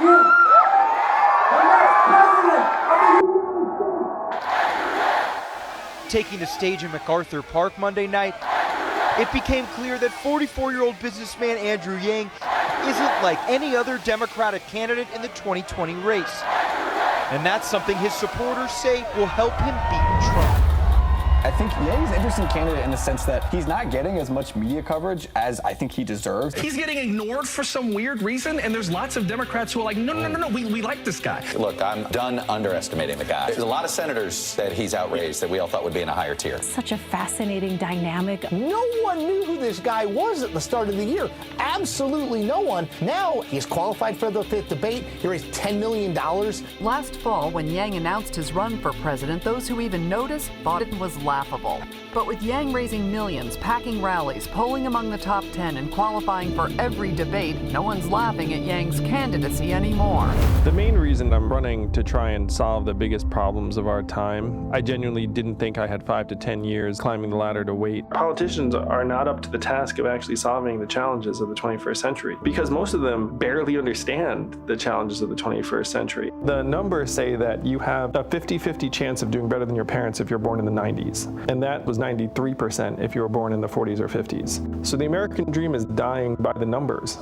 you, the next president of the Taking the stage in MacArthur Park Monday night, it became clear that 44-year-old businessman Andrew Yang isn't like any other Democratic candidate in the 2020 race. And that's something his supporters say will help him beat Trump. I think Yang's an interesting candidate in the sense that he's not getting as much media coverage as I think he deserves. He's getting ignored for some weird reason, and there's lots of Democrats who are like, no, we like this guy. Look, I'm done underestimating the guy. There's a lot of senators that he's outraised that we all thought would be in a higher tier. Such a fascinating dynamic. No one knew who this guy was at the start of the year. Absolutely no one. Now he's qualified for the fifth debate. He raised $10 million. Last fall, when Yang announced his run for president, those who even noticed thought it was laughable. But with Yang raising millions, packing rallies, polling among the top 10, and qualifying for every debate, no one's laughing at Yang's candidacy anymore. The main reason I'm running to try and solve the biggest problems of our time, I genuinely didn't think I had 5 to 10 years climbing the ladder to wait. Politicians are not up to the task of actually solving the challenges of the 21st century because most of them barely understand the challenges of the 21st century. The numbers say that you have a 50-50 chance of doing better than your parents if you're born in the 90s. And that was 93% if you were born in the 40s or 50s. So the American dream is dying by the numbers,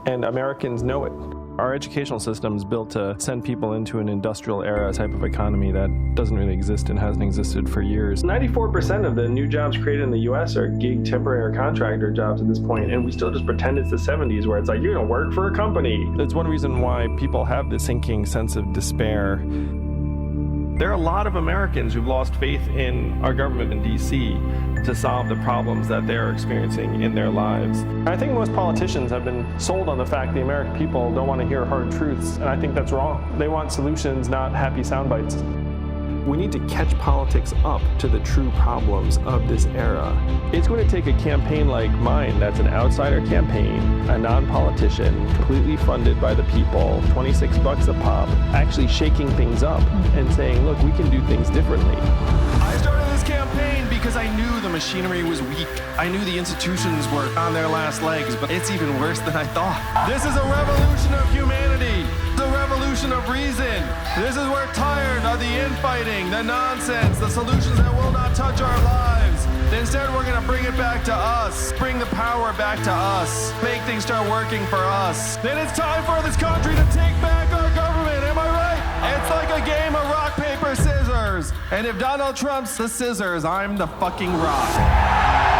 and Americans know it. Our educational system is built to send people into an industrial era type of economy that doesn't really exist and hasn't existed for years. 94% of the new jobs created in the US are gig, temporary, or contractor jobs at this point, and we still just pretend it's the 70s where it's like, you're gonna work for a company. That's one reason why people have this sinking sense of despair. There are a lot of Americans who've lost faith in our government in DC to solve the problems that they're experiencing in their lives. I think most politicians have been sold on the fact the American people don't want to hear hard truths, and I think that's wrong. They want solutions, not happy sound bites. We need to catch politics up to the true problems of this era. It's going to take a campaign like mine that's an outsider campaign, a non-politician, completely funded by the people, $26 a pop, actually shaking things up and saying, look, we can do things differently. I started this campaign because I knew the machinery was weak. I knew the institutions were on their last legs, but it's even worse than I thought. This is a revolution of humanity. The revolution of reason. This is we're tired of the infighting, the nonsense, the solutions that will not touch our lives. Instead, we're going to bring it back to us, bring the power back to us, make things start working for us. Then it's time for this country to take back our government, am I right? It's like a game of rock, paper, scissors. And if Donald Trump's the scissors, I'm the fucking rock.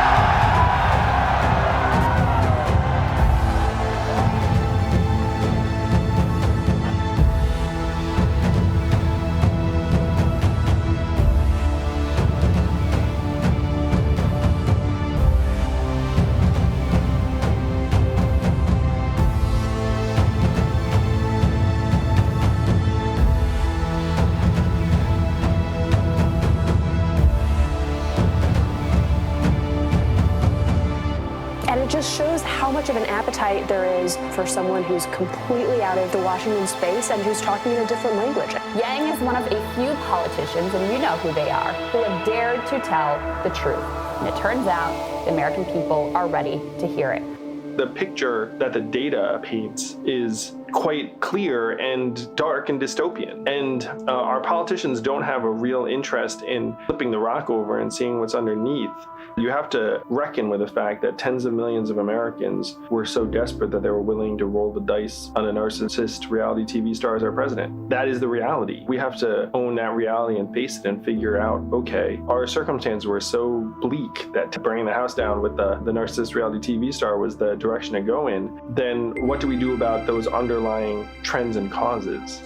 Just shows how much of an appetite there is for someone who's completely out of the Washington space and who's talking in a different language. Yang is one of a few politicians, and you know who they are, who have dared to tell the truth. And it turns out the American people are ready to hear it. The picture that the data paints is quite clear and dark and dystopian. And our politicians don't have a real interest in flipping the rock over and seeing what's underneath. You have to reckon with the fact that tens of millions of Americans were so desperate that they were willing to roll the dice on a narcissist reality TV star as our president. That is the reality. We have to own that reality and face it and figure out, okay, our circumstances were so bleak that burning the house down with the narcissist reality TV star was the direction to go in. Then what do we do about those underlying trends and causes?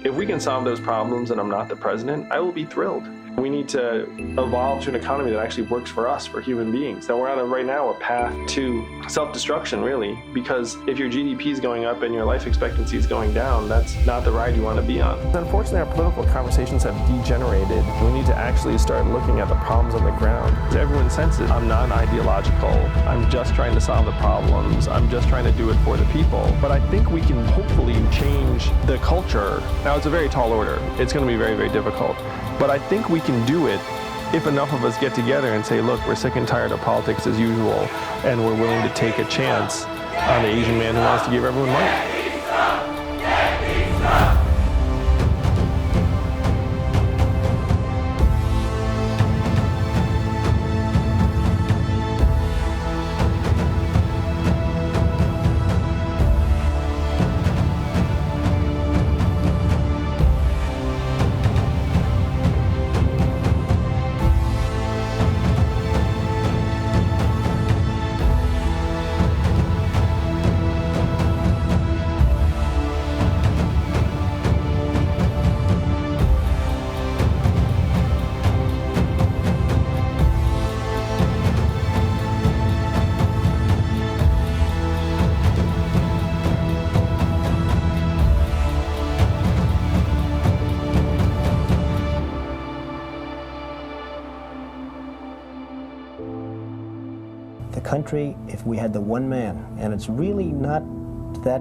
If we can solve those problems and I'm not the president, I will be thrilled. We need to evolve to an economy that actually works for us, for human beings. Now we're on right now a path to self-destruction, really, because if your GDP is going up and your life expectancy is going down, that's not the ride you want to be on. Unfortunately, our political conversations have degenerated. We need to actually start looking at the problems on the ground. Everyone senses I'm not ideological. I'm just trying to solve the problems. I'm just trying to do it for the people. But I think we can hopefully change the culture. Now, it's a very tall order. It's going to be very, very difficult. But I think we can do it if enough of us get together and say, look, we're sick and tired of politics as usual, and we're willing to take a chance on the Asian man who wants to give everyone money. country, if we had the one man, and it's really not that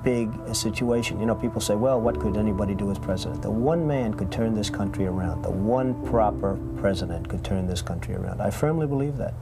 big a situation. You know, people say, well, what could anybody do as president? The one man could turn this country around. The one proper president could turn this country around. I firmly believe that.